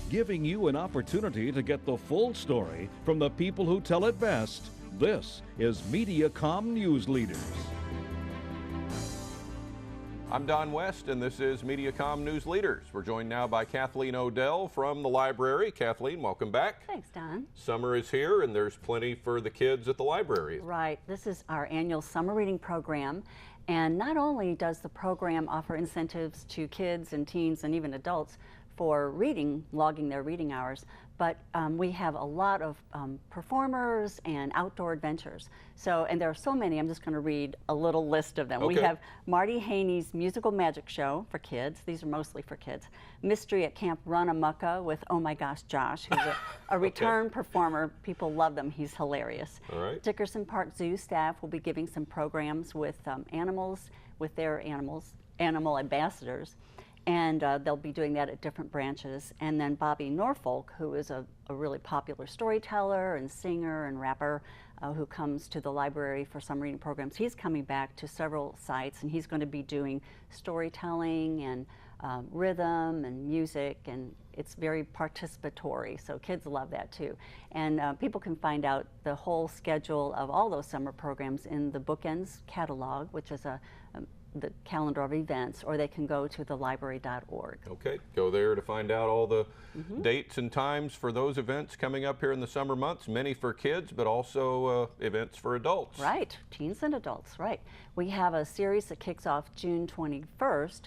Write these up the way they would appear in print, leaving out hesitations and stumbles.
giving you an opportunity to get the full story from the people who tell it best. This is Mediacom News Leaders. I'm Don West, and this is Mediacom News Leaders. We're joined now by Kathleen O'Dell from the library. Kathleen, welcome back. Thanks, Don. Summer is here, and there's plenty for the kids at the library. Right. This is our annual summer reading program. And not only does the program offer incentives to kids and teens and even adults for reading, logging their reading hours, but we have a lot of performers and outdoor adventures. So, and there are so many, I'm just going to read a little list of them. Okay. We have Marty Haney's musical magic show for kids. These are mostly for kids. Mystery at Camp Runamucka with Oh My Gosh Josh, who's a return performer. People love them. He's hilarious. All right. Dickerson Park Zoo staff will be giving some programs with animals, with their animal ambassadors. And they'll be doing that at different branches. And then Bobby Norfolk, who is a really popular storyteller and singer and rapper who comes to the library for some reading programs, he's coming back to several sites, and he's going to be doing storytelling and rhythm and music, and it's very participatory, so kids love that too. And people can find out the whole schedule of all those summer programs in the Bookends catalog, which is the calendar of events, or they can go to thelibrary.org. Okay, go there to find out all the dates and times for those events coming up here in the summer months, many for kids, but also events for adults. Right, teens and adults, right. We have a series that kicks off June 21st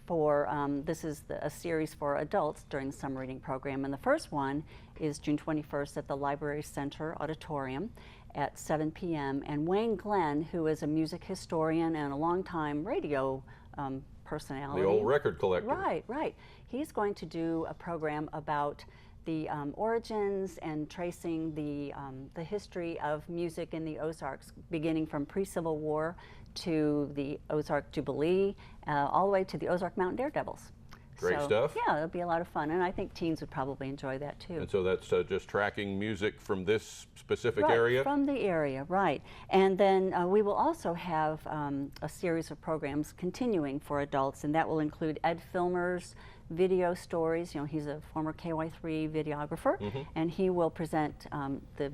for, this is a series for adults during the summer reading program, and the first one is June 21st at the Library Center Auditorium at 7 p.m. And Wayne Glenn, who is a music historian and a longtime radio personality. The old record collector. Right, right. He's going to do a program about the origins and tracing the history of music in the Ozarks, beginning from pre-Civil War to the Ozark Jubilee, all the way to the Ozark Mountain Daredevils. Great stuff. Yeah, it'll be a lot of fun, and I think teens would probably enjoy that too. And so that's just tracking music from this specific right, area? From the area, right. And then we will also have a series of programs continuing for adults, and that will include Ed Filmer's video stories. You know, he's a former KY3 videographer, and he will present the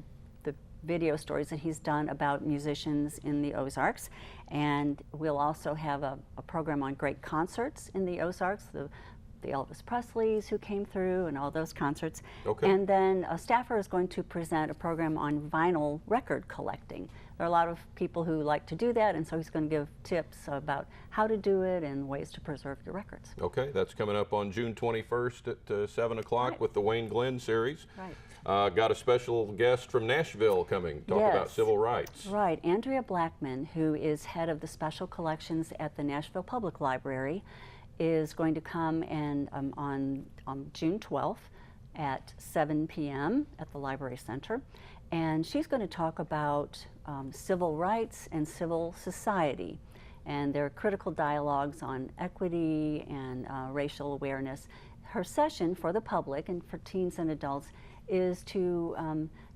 video stories that he's done about musicians in the Ozarks. And we'll also have a program on great concerts in the Ozarks, the Elvis Presleys who came through and all those concerts. Okay. And then a staffer is going to present a program on vinyl record collecting. There are a lot of people who like to do that, and so he's going to give tips about how to do it and ways to preserve your records. Okay, that's coming up on June 21st at 7 o'clock Right. with the Wayne Glenn series. Right. Got a special guest from Nashville coming, talk about civil rights. Right, Andrea Blackman, who is head of the special collections at the Nashville Public Library, is going to come and on June 12th at 7 p.m. at the Library Center, and she's going to talk about civil rights and civil society, and there are critical dialogues on equity and racial awareness. Her session for the public and for teens and adults is to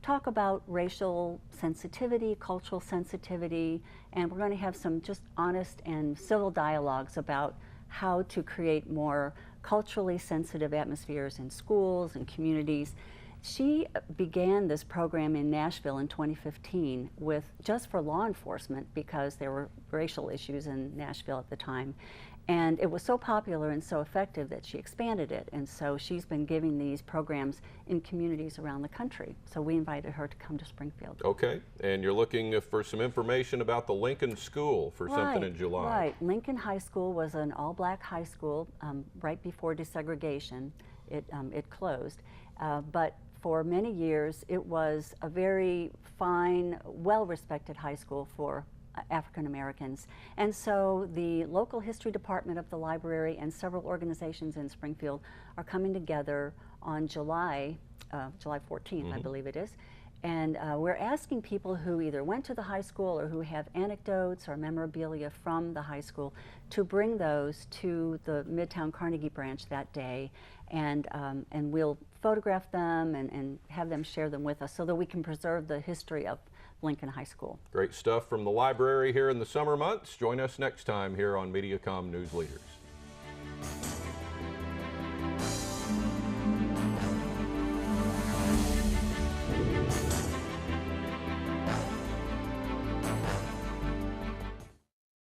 talk about racial sensitivity, cultural sensitivity, and we're going to have some just honest and civil dialogues about how to create more culturally sensitive atmospheres in schools and communities. She began this program in Nashville in 2015 with just for law enforcement because there were racial issues in Nashville at the time. And it was so popular and so effective that she expanded it. And so she's been giving these programs in communities around the country. So we invited her to come to Springfield. Okay, and you're looking for some information about the Lincoln School for something in July. Right, Lincoln High School was an all-black high school right before desegregation. It closed, but for many years it was a very fine, well-respected high school for African Americans. And so the local history department of the library and several organizations in Springfield are coming together on July 14th, I believe it is. And we're asking people who either went to the high school or who have anecdotes or memorabilia from the high school to bring those to the Midtown Carnegie branch that day, and we'll photograph them and have them share them with us so that we can preserve the history of Lincoln High School. Great stuff from the library here in the summer months. Join us next time here on Mediacom News Leaders.